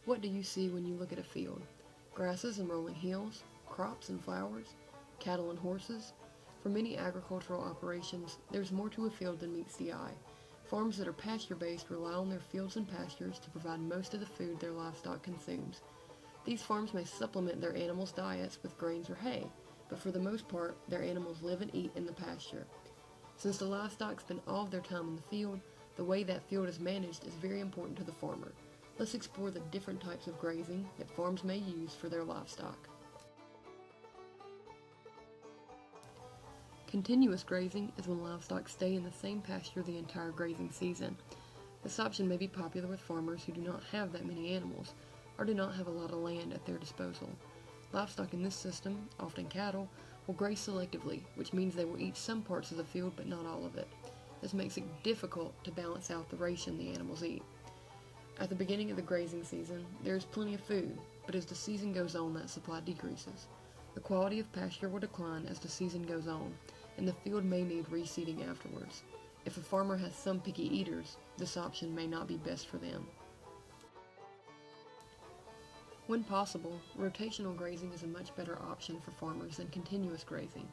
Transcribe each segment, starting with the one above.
What do you see when you look at a field? Grasses and rolling hills, crops and flowers, cattle and horses? For many agricultural operations, there's more to a field than meets the eye. Farms that are pasture-based rely on their fields and pastures to provide most of the food their livestock consumes. These farms may supplement their animals' diets with grains or hay, but for the most part, their animals live and eat in the pasture. Since the livestock spend all of their time in the field, the way that field is managed is very important to the farmer. Let's explore the different types of grazing that farms may use for their livestock. Continuous grazing is when livestock stay in the same pasture the entire grazing season. This option may be popular with farmers who do not have that many animals, or do not have a lot of land at their disposal. Livestock in this system, often cattle, will graze selectively, which means they will eat some parts of the field but not all of it. This makes it difficult to balance out the ration the animals eat. At the beginning of the grazing season, there is plenty of food, but as the season goes on, that supply decreases. The quality of pasture will decline as the season goes on, and the field may need reseeding afterwards. If a farmer has some picky eaters, this option may not be best for them. When possible, rotational grazing is a much better option for farmers than continuous grazing.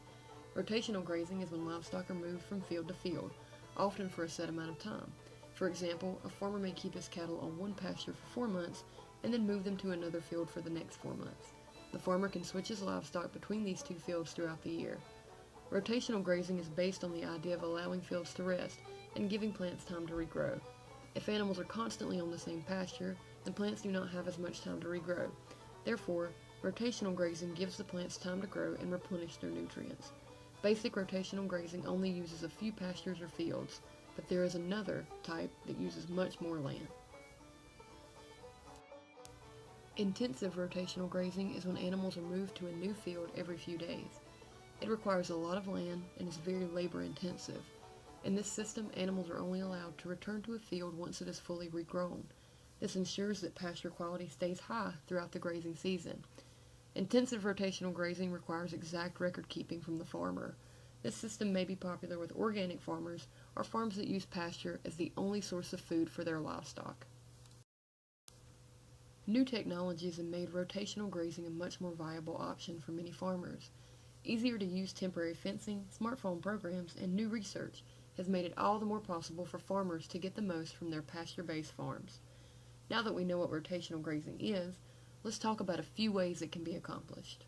Rotational grazing is when livestock are moved from field to field, often for a set amount of time. For example, a farmer may keep his cattle on one pasture for 4 months and then move them to another field for the next 4 months. The farmer can switch his livestock between these two fields throughout the year. Rotational grazing is based on the idea of allowing fields to rest and giving plants time to regrow. If animals are constantly on the same pasture, the plants do not have as much time to regrow. Therefore, rotational grazing gives the plants time to grow and replenish their nutrients. Basic rotational grazing only uses a few pastures or fields, but there is another type that uses much more land. Intensive rotational grazing is when animals are moved to a new field every few days. It requires a lot of land and is very labor intensive. In this system, animals are only allowed to return to a field once it is fully regrown. This ensures that pasture quality stays high throughout the grazing season. Intensive rotational grazing requires exact record keeping from the farmer. This system may be popular with organic farmers or farms that use pasture as the only source of food for their livestock. New technologies have made rotational grazing a much more viable option for many farmers. Easier to use temporary fencing, smartphone programs, and new research has made it all the more possible for farmers to get the most from their pasture-based farms. Now that we know what rotational grazing is, let's talk about a few ways it can be accomplished.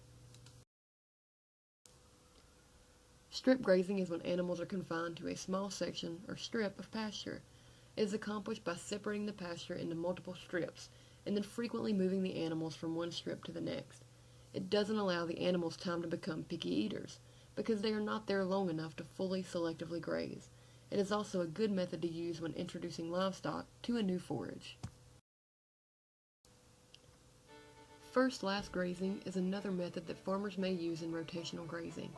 Strip grazing is when animals are confined to a small section or strip of pasture. It is accomplished by separating the pasture into multiple strips and then frequently moving the animals from one strip to the next. It doesn't allow the animals time to become picky eaters because they are not there long enough to fully selectively graze. It is also a good method to use when introducing livestock to a new forage. First-last grazing is another method that farmers may use in rotational grazing.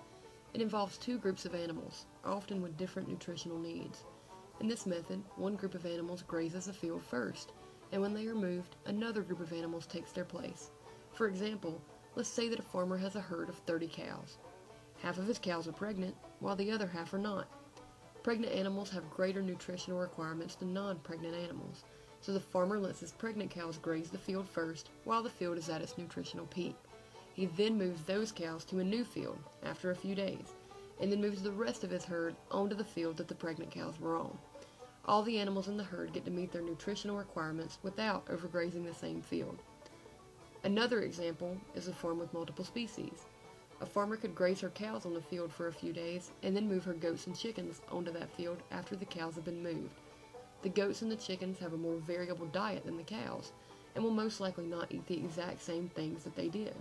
It involves two groups of animals, often with different nutritional needs. In this method, one group of animals grazes a field first, and when they are moved, another group of animals takes their place. For example, let's say that a farmer has a herd of 30 cows. Half of his cows are pregnant, while the other half are not. Pregnant animals have greater nutritional requirements than non-pregnant animals, so the farmer lets his pregnant cows graze the field first while the field is at its nutritional peak. He then moves those cows to a new field after a few days, and then moves the rest of his herd onto the field that the pregnant cows were on. All the animals in the herd get to meet their nutritional requirements without overgrazing the same field. Another example is a farm with multiple species. A farmer could graze her cows on the field for a few days and then move her goats and chickens onto that field after the cows have been moved. The goats and the chickens have a more variable diet than the cows and will most likely not eat the exact same things that they did.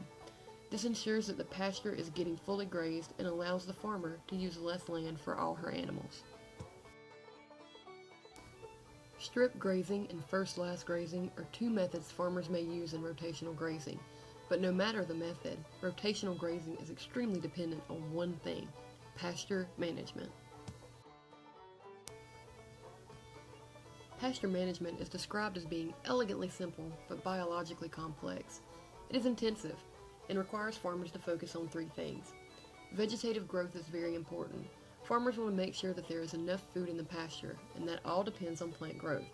This ensures that the pasture is getting fully grazed and allows the farmer to use less land for all her animals. Strip grazing and first-last grazing are two methods farmers may use in rotational grazing, but no matter the method, rotational grazing is extremely dependent on one thing: pasture management. Pasture management is described as being elegantly simple but biologically complex. It is intensive and requires farmers to focus on three things. Vegetative growth is very important. Farmers want to make sure that there is enough food in the pasture, and that all depends on plant growth.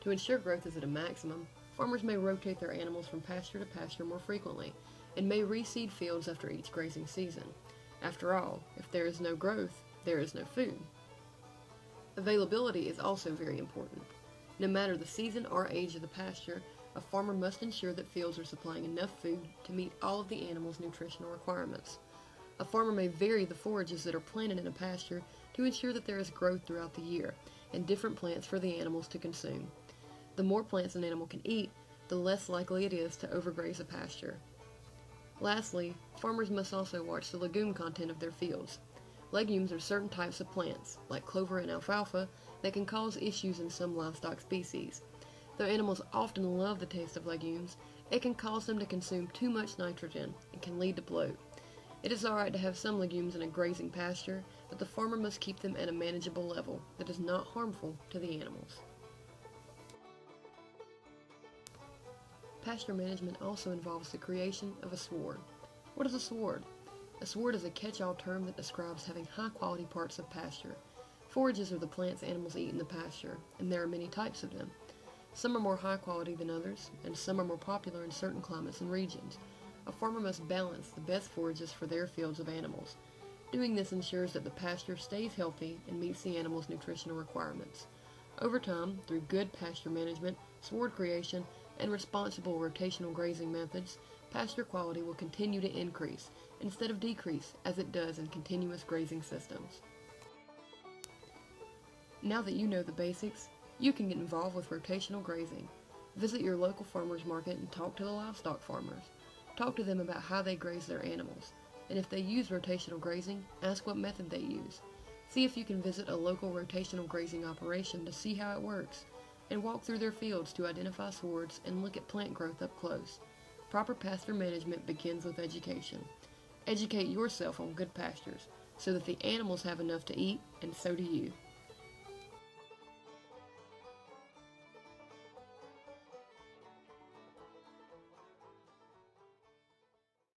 To ensure growth is at a maximum, Farmers may rotate their animals from pasture to pasture more frequently, and may reseed fields after each grazing season. After all, if there is no growth, there is no food. Availability is also very important. No matter the season or age of the pasture, a farmer must ensure that fields are supplying enough food to meet all of the animal's nutritional requirements. A farmer may vary the forages that are planted in a pasture to ensure that there is growth throughout the year and different plants for the animals to consume. The more plants an animal can eat, the less likely it is to overgraze a pasture. Lastly, farmers must also watch the legume content of their fields. Legumes are certain types of plants, like clover and alfalfa, that can cause issues in some livestock species. Though animals often love the taste of legumes, it can cause them to consume too much nitrogen and can lead to bloat. It is alright to have some legumes in a grazing pasture, but the farmer must keep them at a manageable level that is not harmful to the animals. Pasture management also involves the creation of a sward. What is a sward? A sward is a catch-all term that describes having high-quality parts of pasture. Forages are the plants animals eat in the pasture, and there are many types of them. Some are more high quality than others, and some are more popular in certain climates and regions. A farmer must balance the best forages for their fields of animals. Doing this ensures that the pasture stays healthy and meets the animals' nutritional requirements. Over time, through good pasture management, sward creation, and responsible rotational grazing methods, pasture quality will continue to increase instead of decrease as it does in continuous grazing systems. Now that you know the basics, you can get involved with rotational grazing. Visit your local farmers market and talk to the livestock farmers. Talk to them about how they graze their animals, and if they use rotational grazing, ask what method they use. See if you can visit a local rotational grazing operation to see how it works, and walk through their fields to identify swards and look at plant growth up close. Proper pasture management begins with education. Educate yourself on good pastures so that the animals have enough to eat, and so do you.